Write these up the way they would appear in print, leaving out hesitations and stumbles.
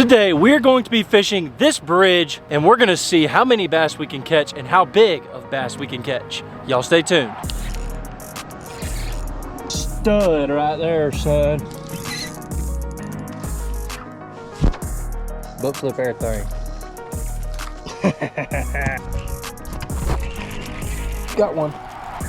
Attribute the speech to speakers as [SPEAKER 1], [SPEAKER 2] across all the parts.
[SPEAKER 1] Today we're going to be fishing this bridge and we're gonna see how many bass we can catch and how big of bass we can catch. Y'all stay tuned. Stud right there, son. Boat flip everything. Got one.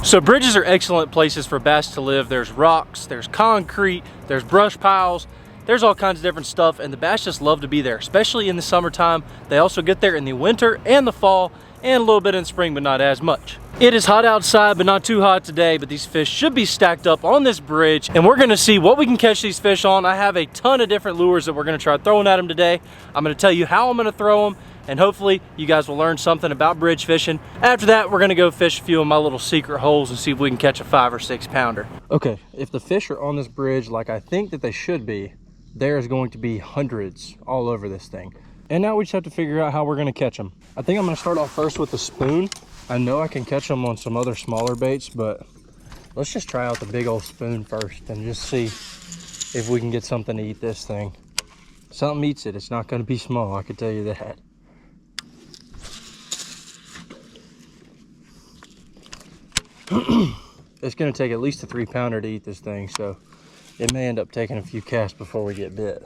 [SPEAKER 1] So bridges are excellent places for bass to live. There's rocks, there's concrete, there's brush piles, there's all kinds of different stuff, and the bass just love to be there, especially in the summertime. They also get there in the winter and the fall, and a little bit in spring, but not as much. It is hot outside, but not too hot today, but these fish should be stacked up on this bridge, and we're gonna see what we can catch these fish on. I have a ton of different lures that we're gonna try throwing at them today. I'm gonna tell you how I'm gonna throw them, and hopefully you guys will learn something about bridge fishing. After that, we're gonna go fish a few of my little secret holes and see if we can catch a 5 or 6 pounder. Okay, if the fish are on this bridge like I think that they should be, there's going to be hundreds all over this thing. And now we just have to figure out how we're gonna catch them. I think I'm gonna start off first with the spoon. I know I can catch them on some other smaller baits, but let's just try out the big old spoon first and just see if we can get something to eat this thing. Something eats it, it's not gonna be small, I can tell you that. It's gonna take at least a 3 pounder to eat this thing, so it may end up taking a few casts before we get bit.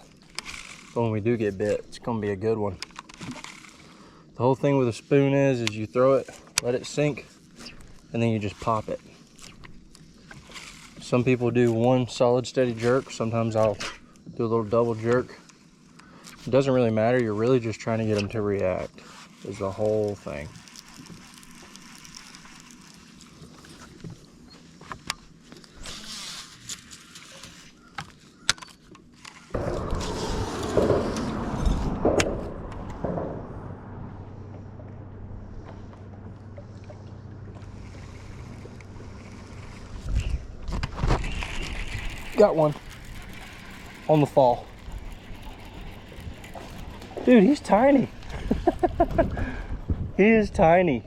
[SPEAKER 1] But when we do get bit, it's gonna be a good one. The whole thing with a spoon is you throw it, let it sink, and then you just pop it. Some people do one solid steady jerk. Sometimes I'll do a little double jerk. It doesn't really matter. You're really just trying to get them to react is the whole thing. Got one on the fall. Dude, he's tiny. He is tiny.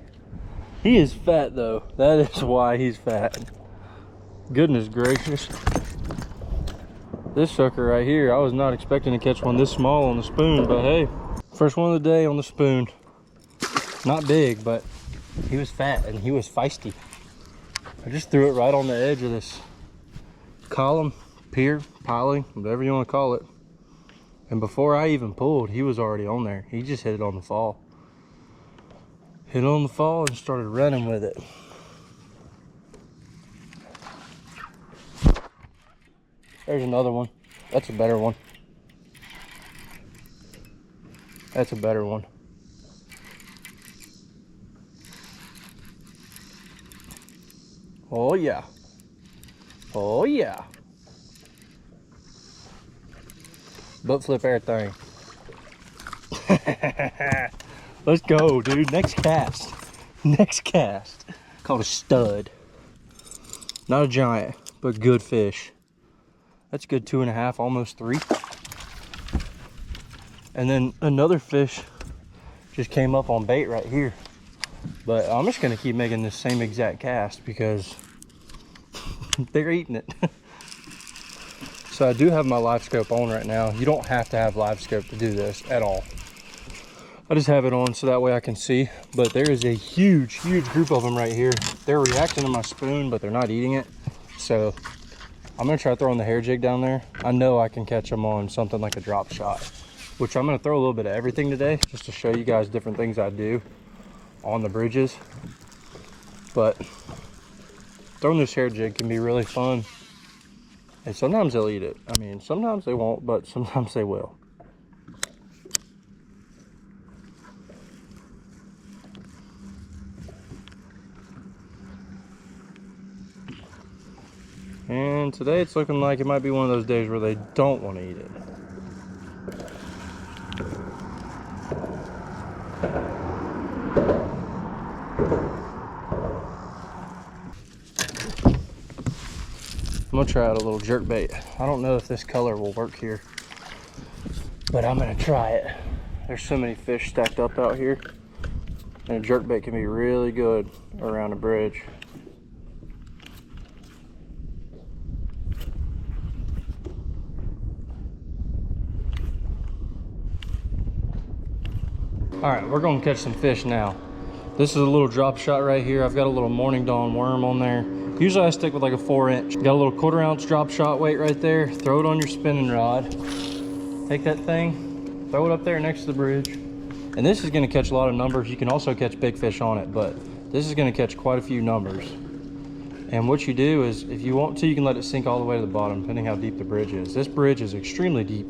[SPEAKER 1] He is fat though. That is why he's fat. Goodness gracious. This sucker right here, I was not expecting to catch one this small on the spoon, but hey, first one of the day on the spoon. Not big, but he was fat and he was feisty. I just threw it right on the edge of this column, pier, piling, whatever you want to call it. And before I even pulled, he was already on there. He just hit it on the fall. Hit it on the fall and started running with it. There's another one. That's a better one. That's a better one. Oh yeah. Oh yeah. Boat flip everything. Let's go, dude. Next cast. Next cast. Called a stud. Not a giant, but good fish. That's a good 2.5, almost 3. And then another fish just came up on bait right here. But I'm just gonna keep making this same exact cast because they're eating it. So I do have my live scope on right now. You don't have to have live scope to do this at all. I just have it on so that way I can see. But there is a huge, huge group of them right here. They're reacting to my spoon, but they're not eating it. So I'm gonna try throwing the hair jig down there. I know I can catch them on something like a drop shot, which I'm gonna throw a little bit of everything today just to show you guys different things I do on the bridges. But throwing this hair jig can be really fun. And sometimes they'll eat it. I mean, sometimes they won't, but sometimes they will. And today it's looking like it might be one of those days where they don't want to eat it. I'm gonna try out a little jerk bait. I don't know if this color will work here, but I'm gonna try it. There's so many fish stacked up out here, and a jerk bait can be really good around a bridge. All right, we're gonna catch some fish now. This is a little drop shot right here. I've got a little morning dawn worm on there. Usually I stick with like a 4-inch. Got a little 1/4 ounce drop shot weight right there. Throw it on your spinning rod. Take that thing, throw it up there next to the bridge. And this is gonna catch a lot of numbers. You can also catch big fish on it, but this is gonna catch quite a few numbers. And what you do is, if you want to, you can let it sink all the way to the bottom, depending how deep the bridge is. This bridge is extremely deep,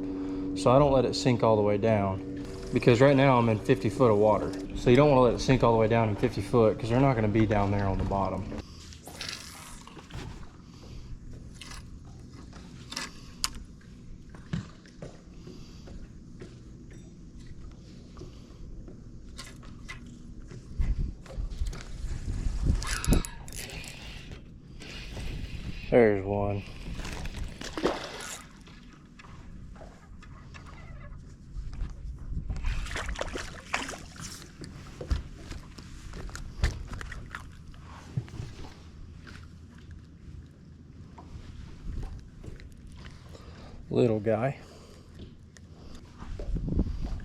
[SPEAKER 1] so I don't let it sink all the way down, because right now I'm in 50 foot of water. So you don't want to let it sink all the way down in 50 foot, because they're not going to be down there on the bottom. There's one. Little guy.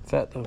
[SPEAKER 1] Fat though.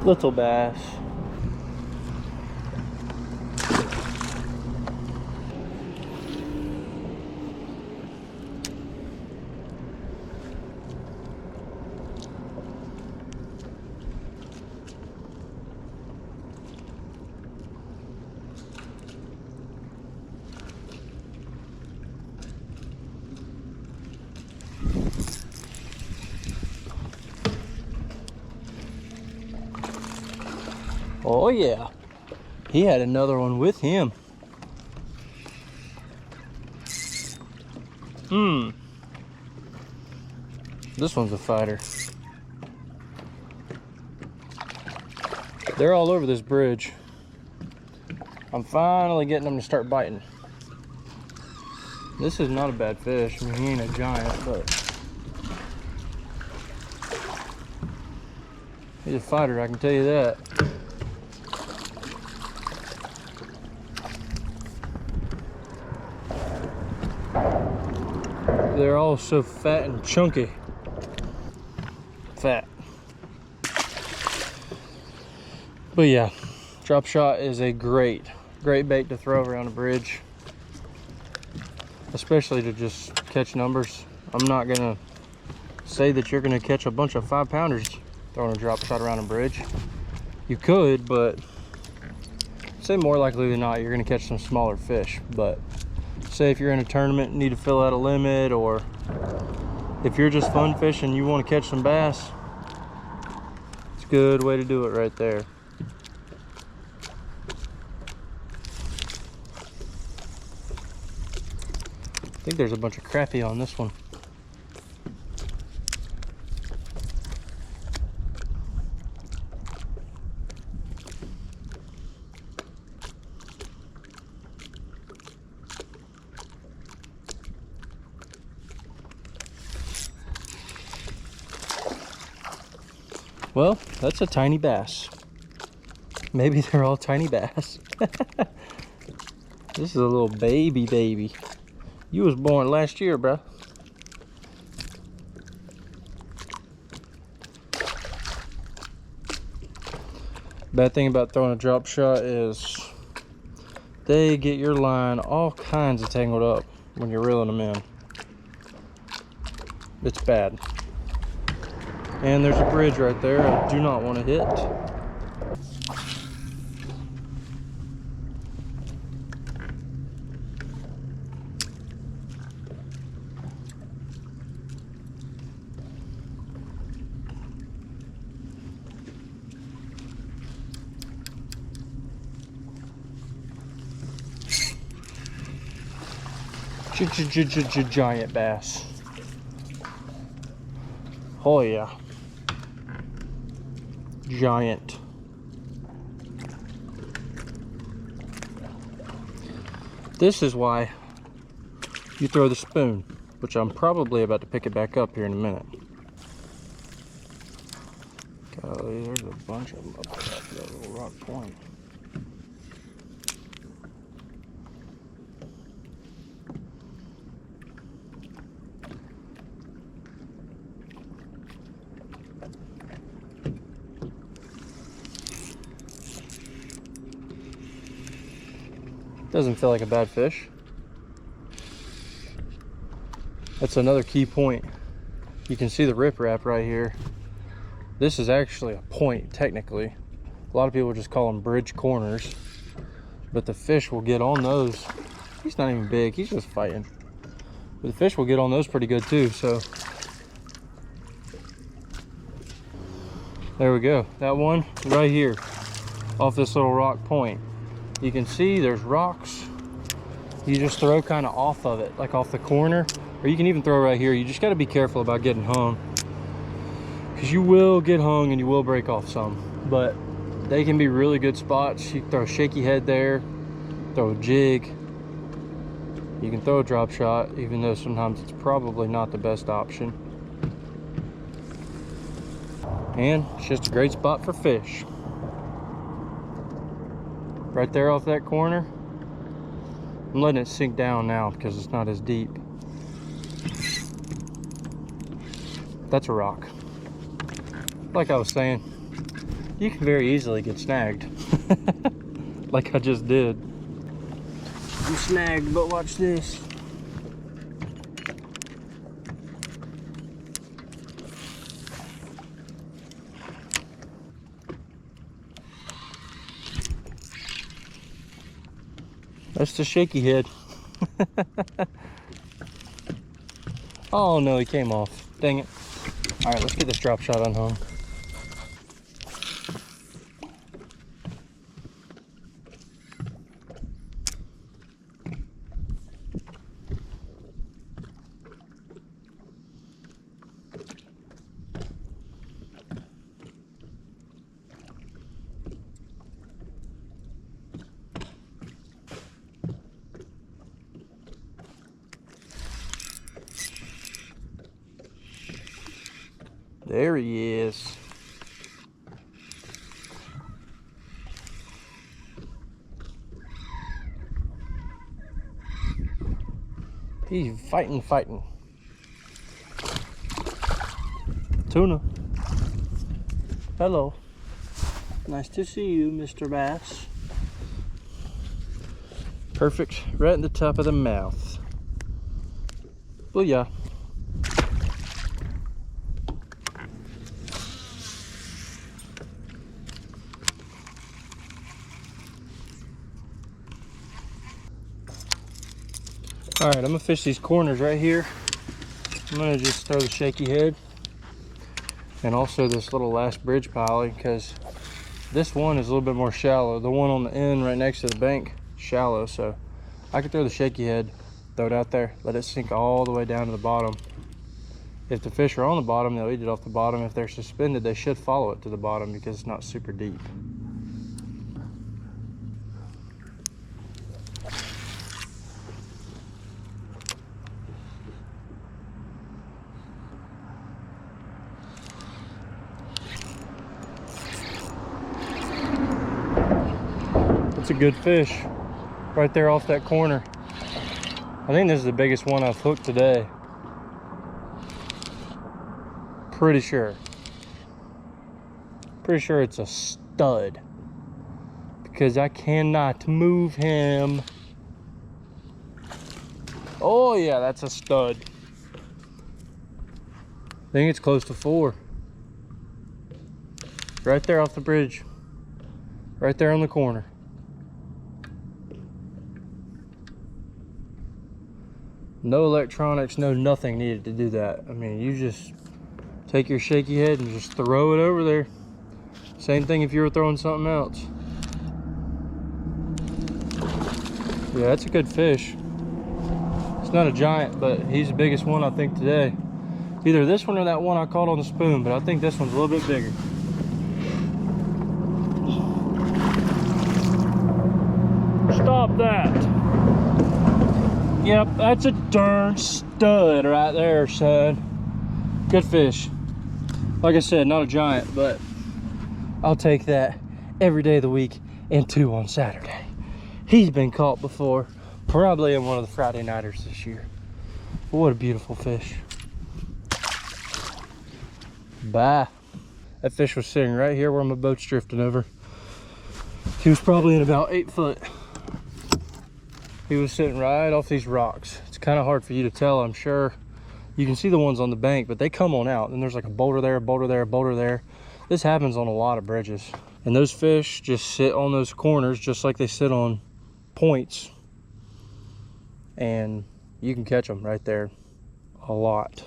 [SPEAKER 1] Little bass. Oh yeah, he had another one with him. This one's a fighter. They're all over this bridge. I'm finally getting them to start biting. This is not a bad fish. I mean, he ain't a giant, but he's a fighter, I can tell you that. They're all so fat and chunky. Fat. But yeah, drop shot is a great bait to throw around a bridge, especially to just catch numbers. I'm not gonna say that you're gonna catch a bunch of 5-pounders throwing a drop shot around a bridge. You could, but say more likely than not you're gonna catch some smaller fish. But say if you're in a tournament and need to fill out a limit, or if you're just fun fishing, you want to catch some bass, it's a good way to do it right there. I think there's a bunch of crappie on this one. Well, that's a tiny bass. Maybe they're all tiny bass. This is a little baby. You was born last year, bro. Bad thing about throwing a drop shot is they get your line all kinds of tangled up when you're reeling them in. It's bad. And there's a bridge right there I do not want to hit. Giant bass. Oh yeah. Giant. This is why you throw the spoon, which I'm probably about to pick it back up here in a minute. Golly, there's a bunch of them up that little rock point. Doesn't feel like a bad fish. That's another key point. You can see the riprap right here. This is actually a point, technically. A lot of people just call them bridge corners, but the fish will get on those. He's not even big, he's just fighting. But the fish will get on those pretty good too, so. There we go, that one right here, off this little rock point. You can see there's rocks. You just throw kind of off of it, like off the corner, or you can even throw right here. You just got to be careful about getting hung, because you will get hung and you will break off some, but they can be really good spots. You can throw a shaky head there, throw a jig. You can throw a drop shot, even though sometimes it's probably not the best option. And it's just a great spot for fish. Right there off that corner. I'm letting it sink down now because it's not as deep. That's a rock. Like I was saying, you can very easily get snagged. Like I just did. I'm snagged, but watch this. That's the shaky head. Oh no, he came off. Dang it. All right, let's get this drop shot unhung. There he is. He's fighting. Tuna. Hello. Nice to see you, Mr. Bass. Perfect. Right in the top of the mouth. Booyah. All right, I'm gonna fish these corners right here. I'm gonna just throw the shaky head and also this little last bridge pilot, because this one is a little bit more shallow. The one on the end right next to the bank, shallow, so I could throw the shaky head, throw it out there, let it sink all the way down to the bottom. If the fish are on the bottom, they'll eat it off the bottom. If they're suspended, they should follow it to the bottom because it's not super deep. It's a good fish right there off that corner. I think this is the biggest one I've hooked today. Pretty sure it's a stud because I cannot move him. Oh yeah, that's a stud. I think it's close to 4. Right there off the bridge, right there on the corner. No electronics, no nothing needed to do that. I mean, you just take your shaky head and just throw it over there. Same thing if you were throwing something else. Yeah, that's a good fish. It's not a giant, but he's the biggest one I think today. Either this one or that one I caught on the spoon, but I think this one's a little bit bigger. Stop that. Yep, that's a darn stud right there, son. Good fish. Like I said, not a giant, but I'll take that every day of the week and 2 on Saturday. He's been caught before, probably in one of the Friday nighters this year. But what a beautiful fish. Bye. That fish was sitting right here where my boat's drifting over. He was probably in about 8 foot. He was sitting right off these rocks. It's kind of hard for you to tell, I'm sure. You can see the ones on the bank, but they come on out. And there's like a boulder there, a boulder there, a boulder there. This happens on a lot of bridges. And those fish just sit on those corners just like they sit on points. And you can catch them right there a lot.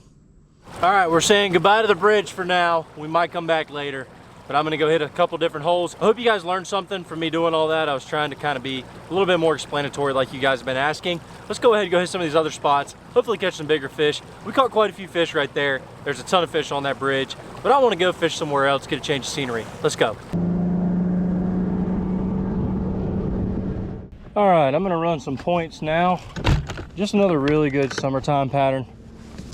[SPEAKER 1] All right, we're saying goodbye to the bridge for now. We might come back later, but I'm gonna go hit a couple different holes. I hope you guys learned something from me doing all that. I was trying to kind of be a little bit more explanatory like you guys have been asking. Let's go ahead and go hit some of these other spots, hopefully catch some bigger fish. We caught quite a few fish right there. There's a ton of fish on that bridge, but I wanna go fish somewhere else, get a change of scenery. Let's go. All right, I'm gonna run some points now. Just another really good summertime pattern.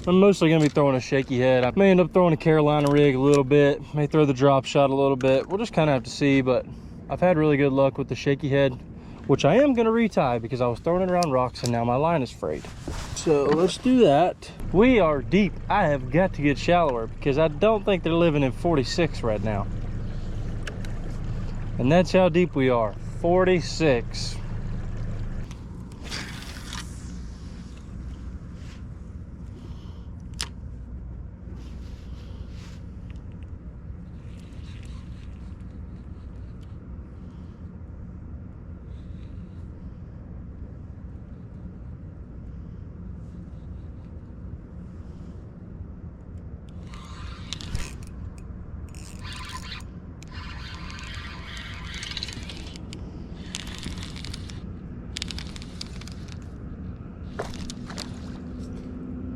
[SPEAKER 1] I'm mostly gonna be throwing a shaky head. I may end up throwing a Carolina rig a little bit, may throw the drop shot a little bit. We'll just kind of have to see, but I've had really good luck with the shaky head, which I am gonna retie because I was throwing it around rocks and now my line is frayed. So let's do that. We are deep. I have got to get shallower because I don't think they're living in 46 right now. And that's how deep we are, 46.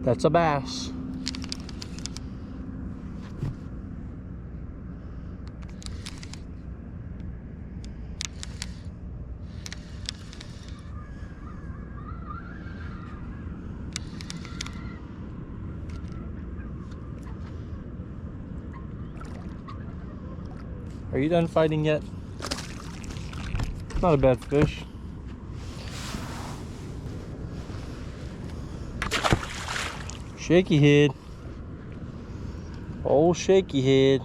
[SPEAKER 1] That's a bass. Are you done fighting yet? Not a bad fish. Shaky head. Old shaky head.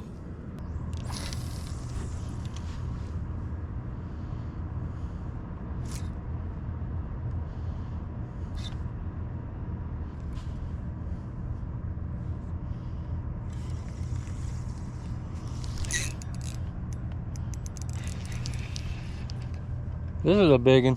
[SPEAKER 1] This is a big one.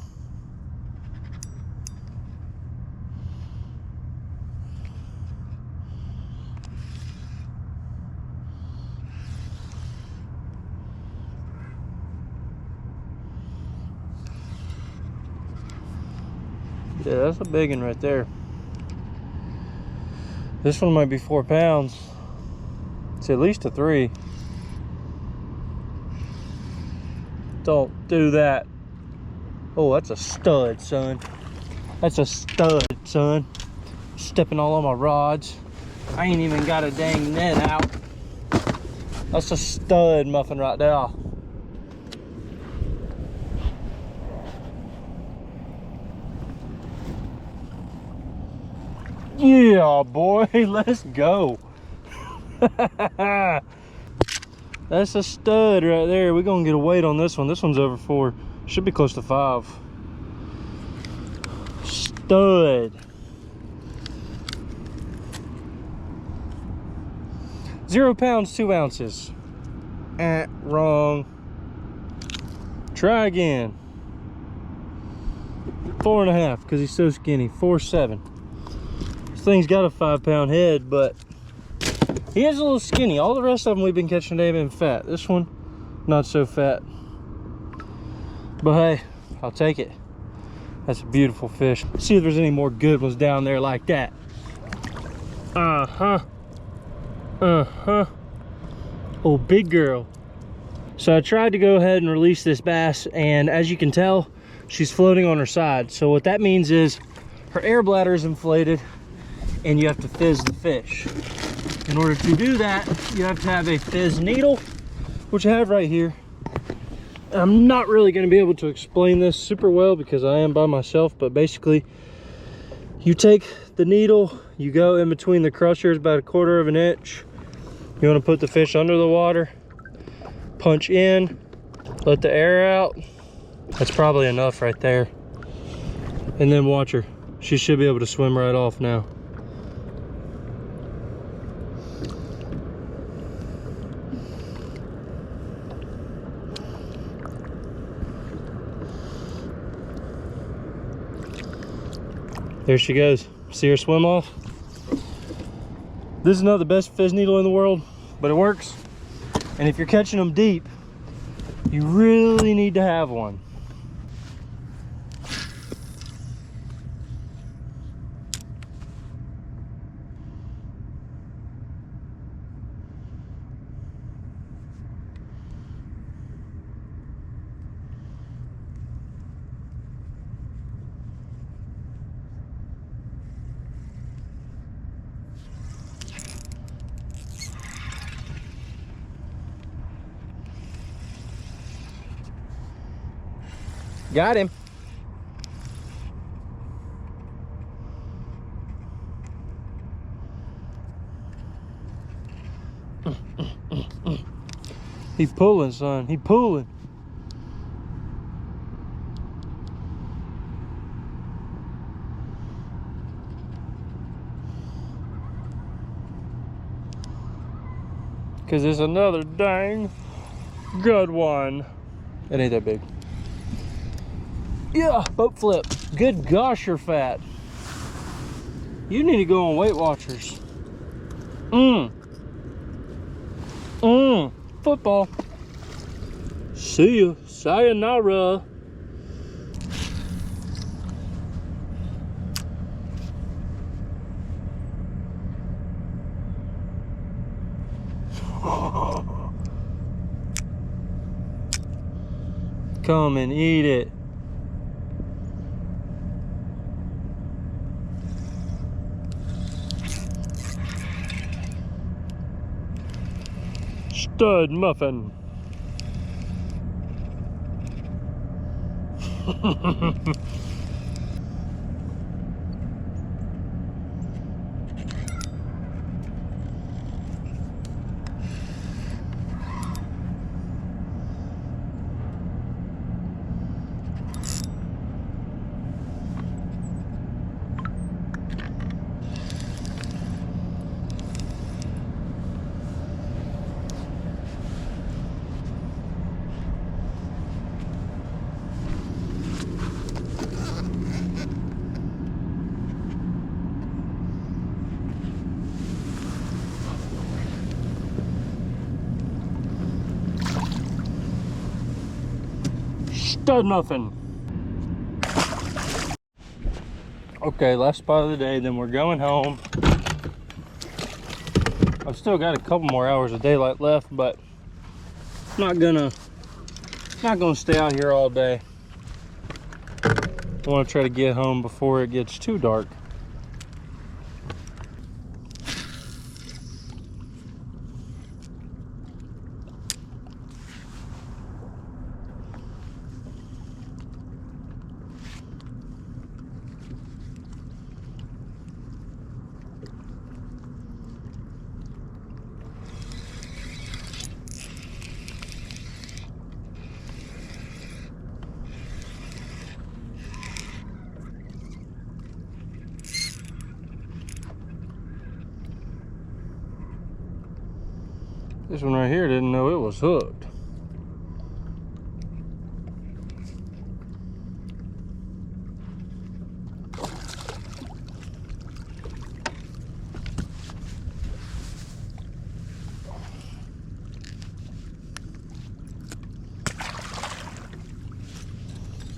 [SPEAKER 1] Yeah, that's a big one right there. This one might be 4 pounds. It's at least a 3. Don't do that. Oh, that's a stud, son. That's a stud, son. Stepping all on my rods. I ain't even got a dang net out. That's a stud muffin right there. Yeah, boy, let's go. That's a stud right there. We're gonna get a weight on this one. This one's over 4. Should be close to 5. Stud. 0 pounds, 2 ounces. Wrong. Try again. 4.5, because he's so skinny. 4.7. This thing's got a 5-pound head, but he is a little skinny. All the rest of them we've been catching today have been fat. This one, not so fat. But hey, I'll take it. That's a beautiful fish. See if there's any more good ones down there like that. Uh-huh. Uh-huh. Oh, big girl. So I tried to go ahead and release this bass, and as you can tell, she's floating on her side. So what that means is her air bladder is inflated and you have to fizz the fish. In order to do that, you have to have a fizz needle, which I have right here. I'm not really going to be able to explain this super well because I am by myself, but basically you take the needle, you go in between the crushers about 1/4 of an inch. You want to put the fish under the water, punch in, let the air out. That's probably enough right there. And then watch her. She should be able to swim right off now. There she goes. See her swim off? This is not the best fizz needle in the world, but it works. And if you're catching them deep, you really need to have one. Got him. He's pulling, son. He's pulling. Because it's another dang good one. It ain't that big. Yeah, boat flip. Good gosh, you're fat. You need to go on Weight Watchers. Football. See ya. Sayonara. Come and eat it. Stud muffin. Stud muffin. Okay, last spot of the day, then we're going home. I've still got a couple more hours of daylight left, but I'm not gonna stay out here all day. I want to try to get home before it gets too dark. This one right here didn't know it was hooked.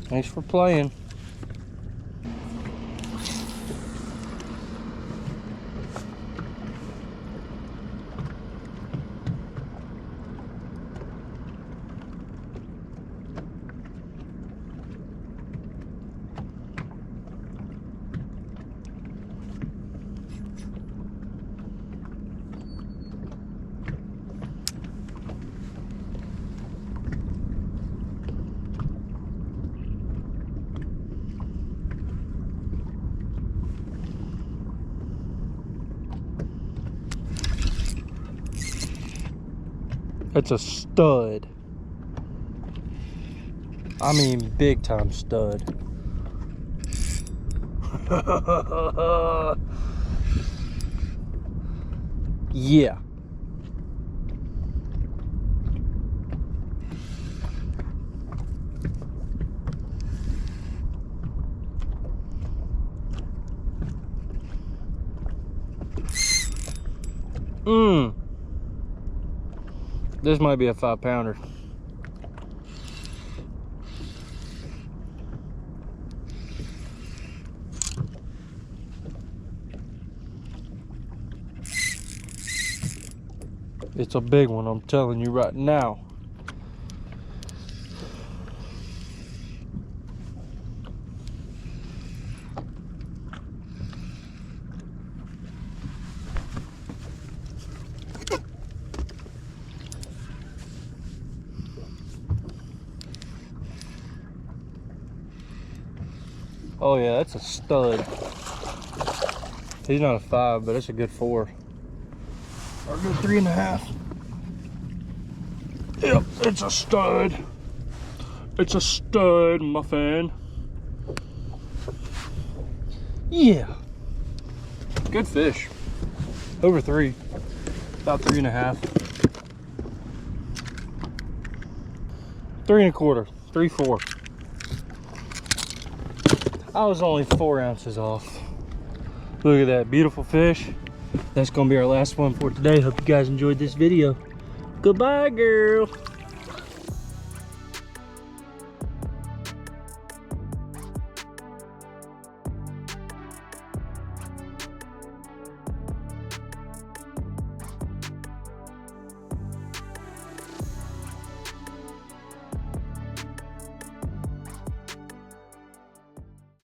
[SPEAKER 1] Thanks for playing. That's a stud. I mean, big time stud. Yeah. This might be a 5-pounder. It's a big one, I'm telling you right now. Oh yeah, that's a stud. He's not a 5, but it's a good 4. Or a good 3.5. Yep, it's a stud. It's a stud, my fan. Yeah. Good fish. Over 3. About 3.5. 3.25. 3.4. I was only 4 ounces off. Look at that beautiful fish. That's gonna be our last one for today. Hope you guys enjoyed this video. Goodbye, girl.